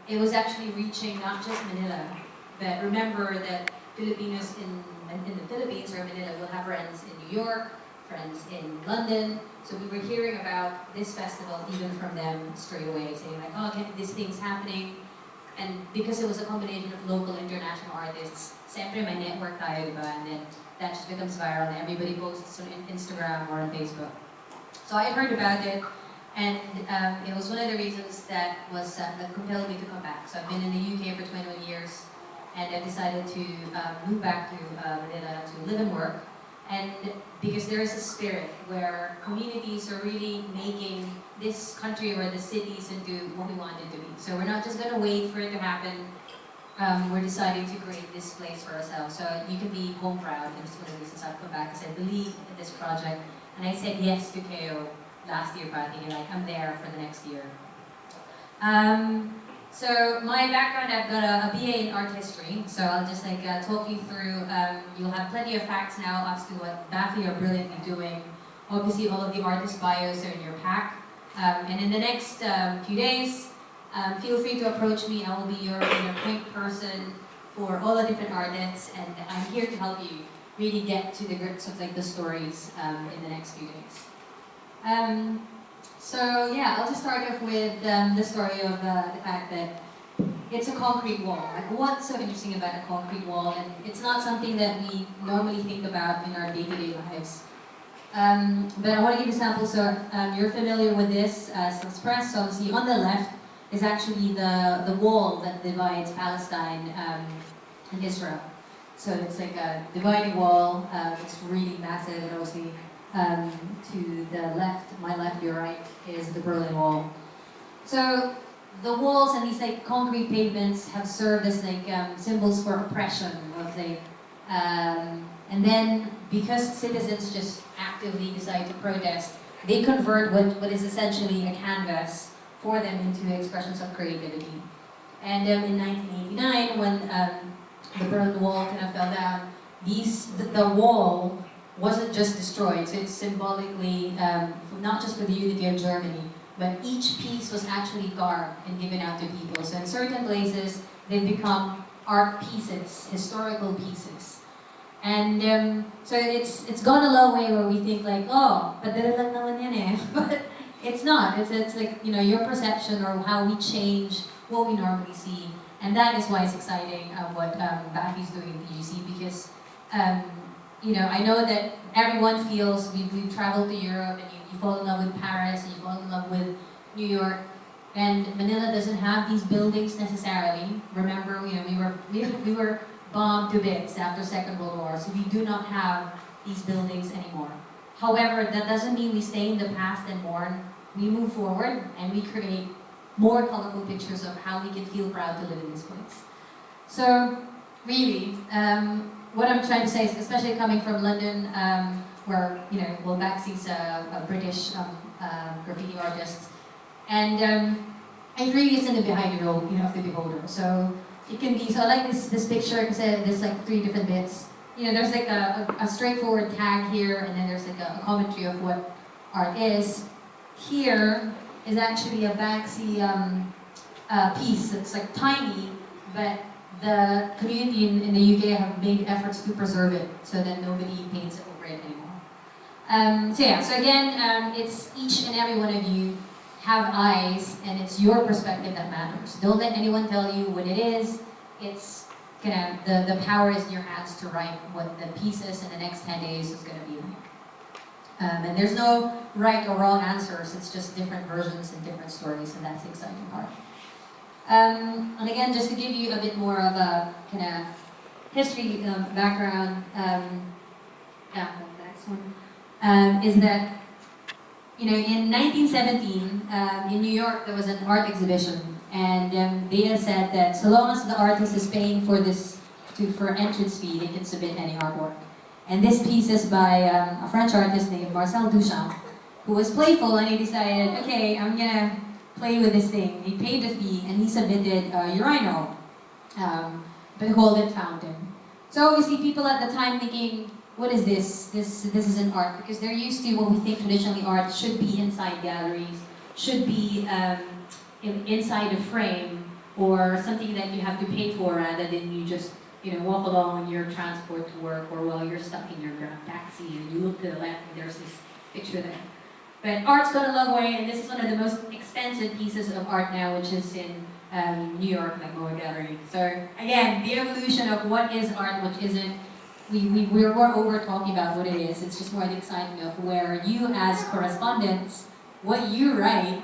it was actually reaching not just Manila, but remember that Filipinos in the Philippines or Manila will have friends in New York, friends in London. So we were hearing about this festival even from them straight away, saying like, oh, this thing's happening. And because it was a combination of local and international artists, siyempre may network tayo, diba? And then that just becomes viral and everybody posts on Instagram or on Facebook. So I heard about it, and it was one of the reasons that compelled me to come back. So I've been in the UK for 21 years, and I decided to move back to Manila to live and work. And because there is a spirit where communities are really making this country or the cities into what we want it to be. So we're not just going to wait for it to happen. We're deciding to create this place for ourselves. So you can be home proud, and it's one of the reasons I've come back, because I believe in this project. And I said yes to KO last year, but thinking like, I'm there for the next year. So my background, I've got a BA in art history, so I'll just like talk you through. You'll have plenty of facts now as to what Bafi are brilliantly doing. Obviously, all of the artist bios are in your pack. And in the next few days, feel free to approach me. I will be your point person for all the different artists, and I'm here to help you really get to the grips of like the stories in the next few days. So yeah, I'll just start off with the story of the fact that it's a concrete wall. Like, what's so interesting about a concrete wall? And it's not something that we normally think about in our day-to-day lives. But I want to give you a sample. So you're familiar with this express. So obviously on the left is actually the wall that divides Palestine and Israel. So it's like a dividing wall. It's really massive, and obviously to the left, my left, your right, is the Berlin Wall. So the walls and these like concrete pavements have served as like symbols for oppression, of like, and then because citizens just actively decide to protest, they convert what is essentially a canvas for them into expressions of creativity. And in 1989, when the Berlin Wall kind of fell down, the wall wasn't just destroyed, so it's symbolically, not just for the unity of Germany, but each piece was actually carved and given out to people. So in certain places, they've become art pieces, historical pieces. And so it's gone a long way where we think like, oh, padala lang naman yan eh. But it's not. It's like, you know, your perception or how we change what we normally see. And that is why it's exciting what Bafi's doing at BGC, because you know, I know that everyone feels we've traveled to Europe and you fall in love with Paris and you fall in love with New York, and Manila doesn't have these buildings necessarily. Remember, you know, we were bombed to bits after Second World War, so we do not have these buildings anymore. However, that doesn't mean we stay in the past and mourn. We move forward and we create more colorful pictures of how we can feel proud to live in this place. So, really, what I'm trying to say is, especially coming from London, where, you know, well, Baxi's a British graffiti artist, and it really is in the behind the role, you know, of the beholder. So it can be, so I like this picture, because there's like 3 different bits. You know, there's like a straightforward tag here, and then there's like a commentary of what art is. Here is actually a Baxi piece that's like tiny, but the community in the UK have made efforts to preserve it so that nobody paints over it anymore. So yeah, so again, it's each and every one of you have eyes, and it's your perspective that matters. Don't let anyone tell you what it is. It's kind of, the power is in your hands to write what the pieces in the next 10 days is going to be like. And there's no right or wrong answers, it's just different versions and different stories, and that's the exciting part. And again, just to give you a bit more of a kind of history background, the next one, is that, you know, in 1917, in New York, there was an art exhibition, and they had said that so long as the artist is paying for for entrance fee, they can submit any artwork. And this piece is by a French artist named Marcel Duchamp, who was playful, and he decided, okay, I'm gonna play with this thing. He paid the fee, and he submitted Urino, Behold It Fountain. So obviously people at the time thinking, what is this? This isn't art, because they're used to what we think traditionally art should be inside galleries, should be inside a frame, or something that you have to pay for rather than you just walk along on your transport to work, or while you're stuck in your Grab taxi and you look to the left and there's this picture there. But art's gone a long way, and this is one of the most expensive pieces of art now, which is in New York, like Moa Gallery. So again, the evolution of what is art, what isn't, we're over talking about what it is. It's just more the exciting of where you as correspondents, what you write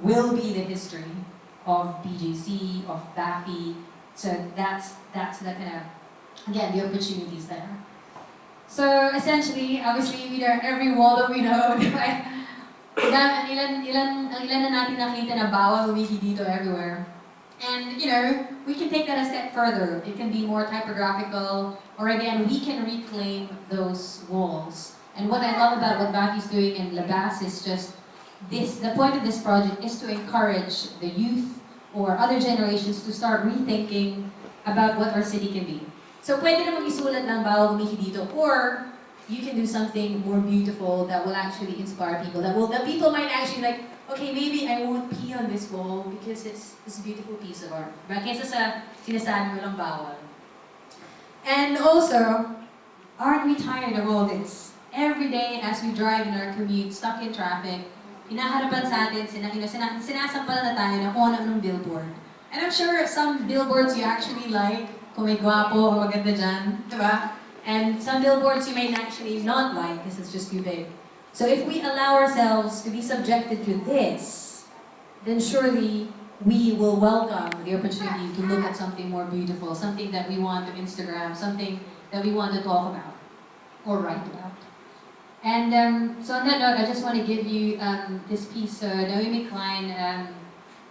will be the history of BGC, of BAFI. So that's the kind of, again, the opportunities there. So essentially, obviously, every wall that we know, ilan na natin nakita na bawal wiki dito everywhere. And we can take that a step further. It can be more typographical, or again, we can reclaim those walls. And what I love about what BAFI's doing in Labas is just this, the point of this project is to encourage the youth or other generations to start rethinking about what our city can be. So pwede namang isulat ng bawal wiki dito, or you can do something more beautiful that will actually inspire people. That people might actually like, okay, maybe I won't pee on this wall because it's this beautiful piece of art. But kaysa sa sinasabi mo lang bawal. And also, aren't we tired of all this? Every day as we drive in our commute, stuck in traffic, hinaharapan sa atin, sinasampal na tayo na kung ano-anong billboard. And I'm sure some billboards you actually like, kung may gwapo o maganda dyan, diba? And some billboards you may actually not like because it's just too big. So if we allow ourselves to be subjected to this, then surely we will welcome the opportunity to look at something more beautiful, something that we want to Instagram, something that we want to talk about or write about. And so on that note, I just want to give you this piece. Naomi Klein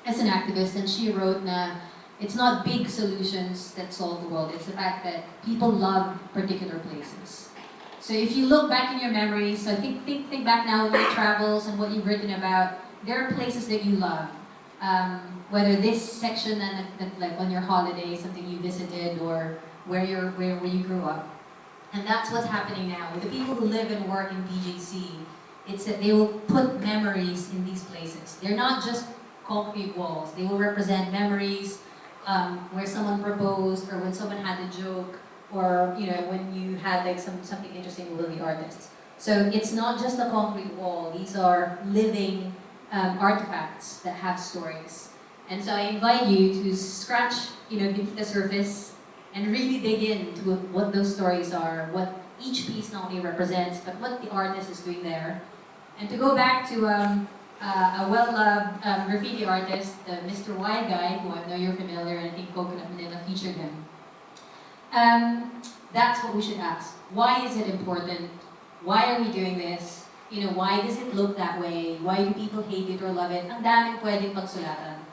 is an activist, and she wrote na it's not big solutions that solve the world, it's the fact that people love particular places. So if you look back in your memories, so think back now on your travels and what you've written about, there are places that you love. Whether this section and like on your holiday, something you visited, or where you grew up. And that's what's happening now. With the people who live and work in BGC, it's that they will put memories in these places. They're not just concrete walls. They will represent memories, where someone proposed, or when someone had a joke, or when you had like something interesting with the artists. So it's not just a concrete wall. These are living artifacts that have stories. And so I invite you to scratch beneath the surface and really dig into what those stories are, what each piece not only represents, but what the artist is doing there. And to go back to a well-loved graffiti artist, Mr. White Guy, who I know you're familiar, and I think Coconut Manila featured him. That's what we should ask. Why is it important? Why are we doing this? Why does it look that way? Why do people hate it or love it? Ang daming pwedeng pagsulatan.